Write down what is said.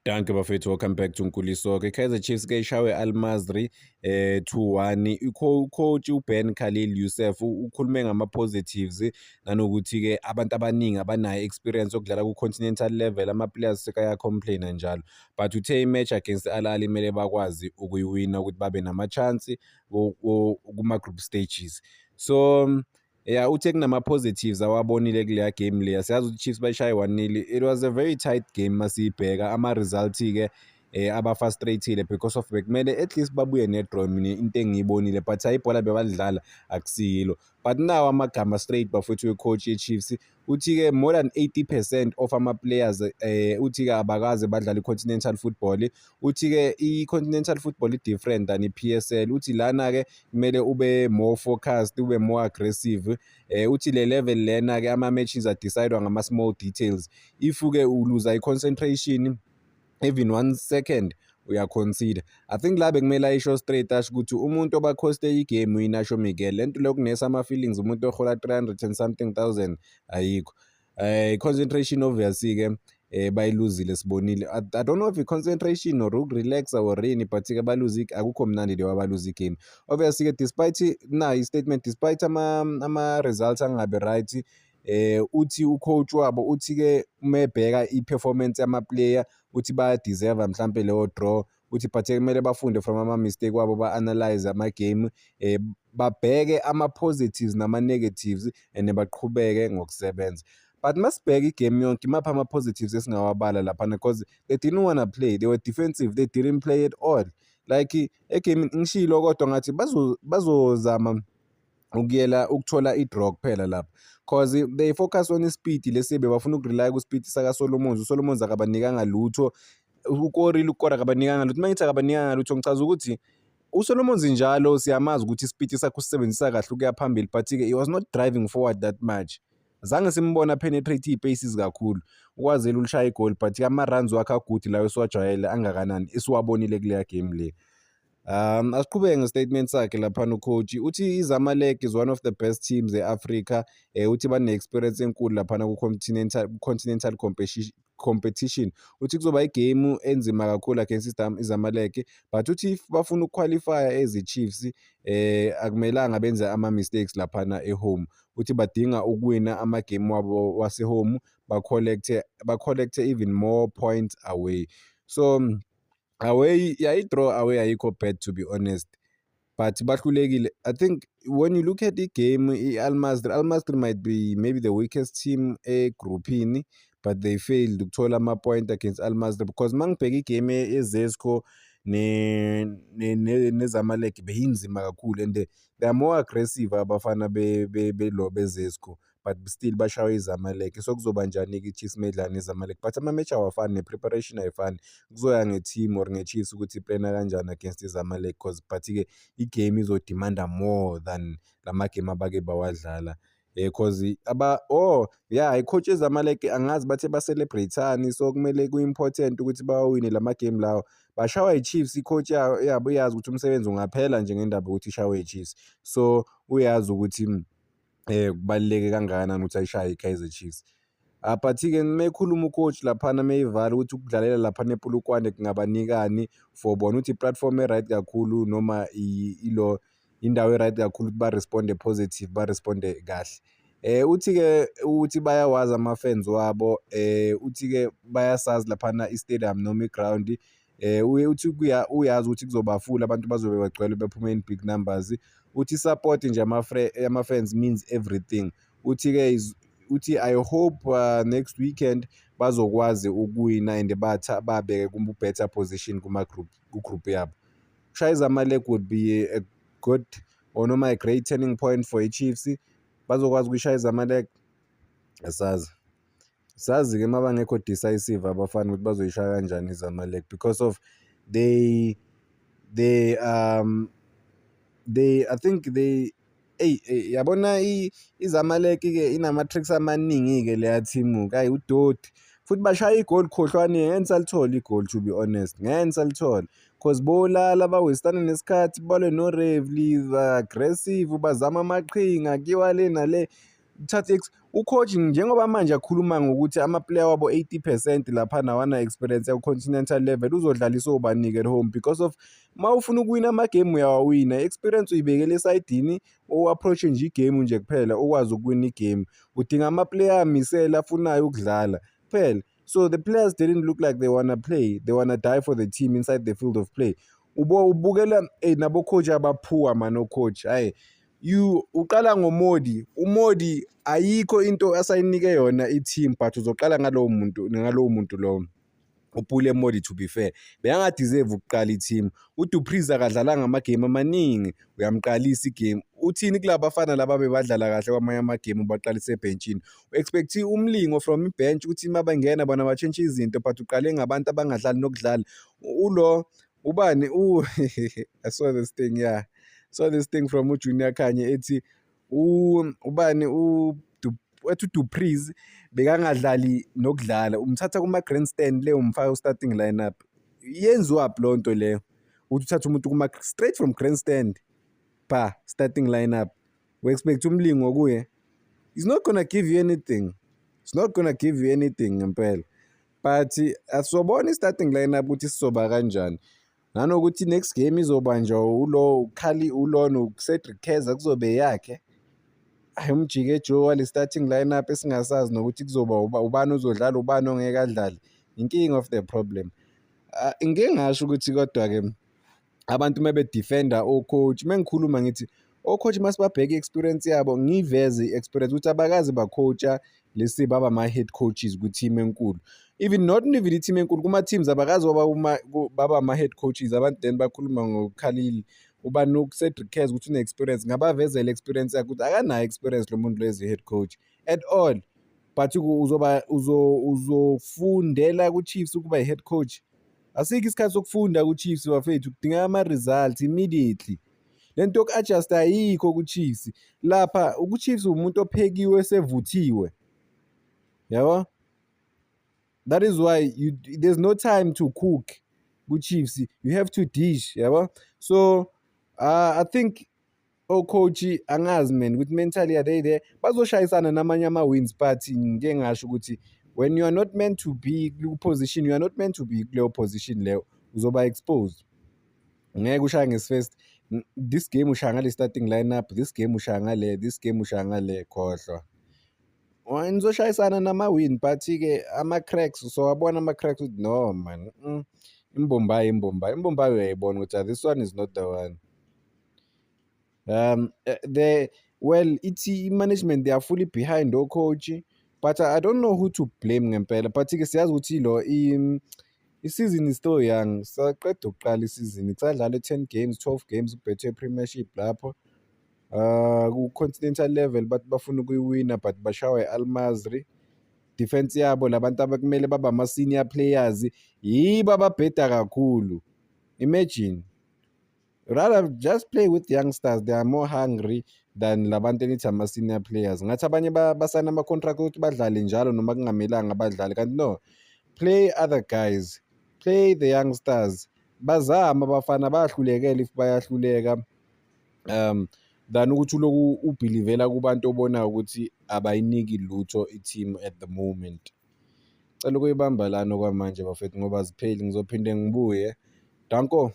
Danke bafethu, welcome back to Nkuliso-ke. Kaizer Chiefs ke ishawe Al Masry 2-1. Coach uBen Khalil Youssef ukhulume ngama-positives nanokuthi-ke abantu abaningi abanayo experience yokudlala ku-continental level, ama-players sekaya-complain-a njalo. But uthe i-match against Al Ahly kumele bakwazi ukuyiwina ukuthi babe nama-chance kuma-group stages. So yeah, uthe kunama-positives awabonile kuleya game leya. Siyazi ukuthi Chiefs bayishaye 1-0. It was a very tight game masiyibheka. Ama-result-ke aba-frustrated because of bekumele at least babuye ne-draw, mina into engiyibonile, but hayi ibhola bebalidlala akusiyilo. But now amagama straight bafowethu we-coach ye-Chiefs uthi-ke more than 80% of ama-players uthi-ke abakaze badlala i-continental football. Uthi-ke i-continental football i-different than i-PSL. Uthi lana-ke kumele ube more focused, ube more aggressive. Uthi le level lena-ke ama-matches are-decidwa ngama-small details. If-ke uluza i-concentration even 1 second uyaconsider. I think la bekumele ayisho straight asho ukuthi umuntu obakhoste igame uyinasho Miguel. Lento lokunesa ama-feelings umuntu ohola 300 and something thousand ayikho. Concentration obviously-ke bayiluzile sibonile. I don't know if i-concentration or ukurelaxa or yini, but-ke baluze akukho mnandi leyo abaluze igame. Obviously-ke despite na i-statement, despite ama-results angabe right, uthi ucoach wabo uthi-ke umebheka i-performance yama-player uthi baya-deserve mhlampe leyo draw. Uthi but kumele bafunde from ama-mistake wabo, ba-analyze ama-game, babheke ama-positives nama-negatives and baqhubeke ngokusebenza. But masibheka igame yonke, imaphi ama-positives esingawabala laphana, because they didn't wanna play, they were defensive, they didn't play at all. Like egame ngishilo kodwa ngathi bazozama ukuthola i-draw kuphela lapha, cause they focus on ispeed lesibe, bafuna ukurely ku-speed saka-Solomons. uSolomons akabanikanga lutho, uKorile ukora akabanikanga lutho. Mangithi akabanikanga lutho ngichaza ukuthi uSolomons njalo siyamazi ukuthi ispeed sakhe usisebenzisa kahle ukuya phambili, but-ke he was not driving forward that much. Zange simbona penetrate iy'paces kakhulu ukwazela ulishaya igoli, but-ke ama-runs wakhe agude lawo esiwajwayele angakanani esiwabonile kuleya game le. Asiqhubeke ngestatement sakhe laphana ucoach. Uthi iZamalek is one of the best teams e-Africa. Uthi bane-experience enkulu laphana ku-continental competition. Uthi kuzoba igame enzima kakhulu against iZamalek, but uthi if bafuna ukuqualifya as i-Chiefs akumelanga benze ama-mistakes laphana e-home. Uthi badinga ukuwina ama-game wabo wase-home, ba-collect even more points away. So away, yeah, i-draw away ayikho bad, to be honest, but bahlulekile. I think when you look at the game, Al Masry might be maybe the weakest team egroupini, but they failed ukuthola ama-point against Al Masry, because mangibheka igame eZesco neZamalek beyinzima kakhulu, and they are more aggressive abafana beZesco, but still bashawe iZamalek. So kuzoba njani-ke i-Chiefs medlala neZamalek, but ama-match awafani, ne-preparation ayifani. Kuzoya nge-team or nge-Chiefs ukuthi iplana kanjani against iZamalek, cause but-ke igame izodimanda more than lamagame abake bawadlala. Cause i-coach eZamalek angazi bathe ba-celebrate-ani, so kumele ku-important ukuthi bawawine lamagame lawo. Bashawa i-Chiefs, i-coach yabo uyazi ukuthi umsebenzi ungaphela nje ngendaba yokuthi ishawe i-Chiefs. So uyazi ukuthi kubaluleke kangakanani ukuthi ayishaye i-Kaizer Chiefs. But-ke mekhuluma ucoach laphana meyivala ukuthi ukudlalela laphana ePolokwane kungabanikani for bona, uthi i-platform e-right kakhulu noma indawo e-right kakhulu ukuthi ba-responde positive, ba-responde kahle. Uthi-ke uthi bayawazi ama-fans wabo, uthi-ke bayasazi laphana i-stadium noma i-ground. Uthi uyazi ukuthi kuzoba full, abantu bazobe bagcwele bephume in big numbers. Uthi support nje ama-fans means everything. Uthi-ke uthi I hope next weekend bazokwazi ukuwina and babeke ku-better position ku-group yabo. Ukushaya iZamalek would be a good or noma a great turning point for i-Chiefs. Bazokwazi ukuyishaya iZamalek, sazi-ke mabangekho decisive abafana ukuthi bazoyishaya kanjani iZamalek, because of I think yabona iZamalek-ke inama-tricks amaningi-ke leya team-ke, udoti futhi bashaya igoli khohlwane. Ngeke nisalithole igoli, to be honest, ngeke nisalithole, cause bolala bawestana nesikhathi balwe no-Revlin, aggressive, bazama amaqhinga, kiwa le nale. uthathe ucoach njengoba manje akhuluma ngokuthi ama-player wabo 80% laphana wana-experience ya-continental level uzodlalisa obani-ke at home because of ma ufuna ukuwina amagame uyawawina, i-experience uyibekele esayidini o-approach-e nje igame nje kuphela okwazi ukuwina igame. Udinga ama-player amisela afunayo ukudlala kuphela. So the players didn't look like they wanna play, they wanna die for the team inside the field of play. Ubukela nabo coach abaphuwa mano coach, hayi uqala ngoModi. uModi ayikho into asayinike yona i-team but uzoqala ngalowo muntu lowo uPule Modi. To be fair beyangadeserve ukuqala i-team. uDuplessis akadlalanga amagame amaningi, uyamqalisa igame. Uthini kulaba bafana laba bebadlala kahle kwamanye amagame ubaqalise ebhenchini? U-expect umlingo from ibench ukuthi mabangena bona batshentshe izinto but uqale ngabantu abangadlali nokudlala. Ulo ubani I saw this thing, yeah, saw this thing from uJunior Khanye ethi ubani wathi uDuplessis bekangadlali nokudlala, umthatha kuma-grandstand leyo umfaka starting lineup. Yenziwaphi leyo nto leyo? Uthatha umuntu straight from grandstand starting lineup, we-expect umlingo kuye? It's not gonna give you anything, it's not gonna give you anything ngempela. But asobona i-starting lineup ukuthi sizoba kanjani, nanokuthi next game izobanjwa ulo no-Cedric Keza kuzobe yakhe. Umjike Joe wale starting lineup esingasazi nokuthi kuzoba ubani uzodlala ubani ongeke adlale. Inking of the problem. Ngeke ngasho ukuthi kodwa-ke abantu mebe-defender o-coach, mengikhuluma ngithi o-coach masibabheke i-experience yabo, ngiveze i-experience ukuthi abakazi ba-coacha lesi baba ama-head coaches ku-team enkulu. Not even i-team enkulu, kuma-teams abakazi baba ama-head coaches. Abantu then bakhuluma ngoKhalil ubani uCedric Keza ukuthi une-experience, ngabavezela experience yakhe ukuthi akanayo experience lo muntu lezi head coach at all. But uzofundela ku-Chiefs ukuba i-head coach? Asikho isikhathi sokufunda ku-Chiefs bafethu, kudingeka ama-results immediately. Lento yoku-adjust ayikho ku-Chiefs. Lapha ku-Chiefs umuntu ophekiwe sevuthiwe, yabo. That is why there's no time to cook ku-Chiefs, you have to dish, yabo. So I think coach angazi man with mentally are they there bazoshayisana namanye ama-wins, but ngeke ngasho ukuthi when you are not meant to be ku-position, you are not meant to be kuleyo position leyo, uzoba exposed. Ngeke ushaya ngesifirst, this game ushaya ngale starting lineup, this game ushaya ngale, this game ushaya ngale, khohlwa. Nizoshayisana nama-win but-ke ama-cracks, so wabona ama-cracks ukuthi no man, imbombayi uyayibona ukuthi this one is not the one. I-management, they are fully behind coach, but I don't know who to blame ngempela. But-ke siyazi ukuthi i-season is still young, saqeda ukuqala i-season, kusadlala 10 games 12 games ku-Betway Premiership lapho ku-continental level, but bafuna ukuyiwina but bashawa i-Al-Masri. Defense yabo labantu abakumele baba ama-senior players yibo ababheda kakhulu. Imagine, rather just play with youngsters, they are more hungry than labantu enithi ama-senior players. Ngathi abanye basana ama-contract ukuthi badlale njalo noma kungamelanga badlale, kanti no, play other guys, play the youngsters. Bazama abafana, bayahlulekela if bayahluleka, than ukuthi uloku ubhilivela kubantu obonayo ukuthi abayiniki lutho i-team at the moment. Cela ukuyibamba lana kwamanje bafethu ngoba zipheli, ngizophinde ngibuye. Danko.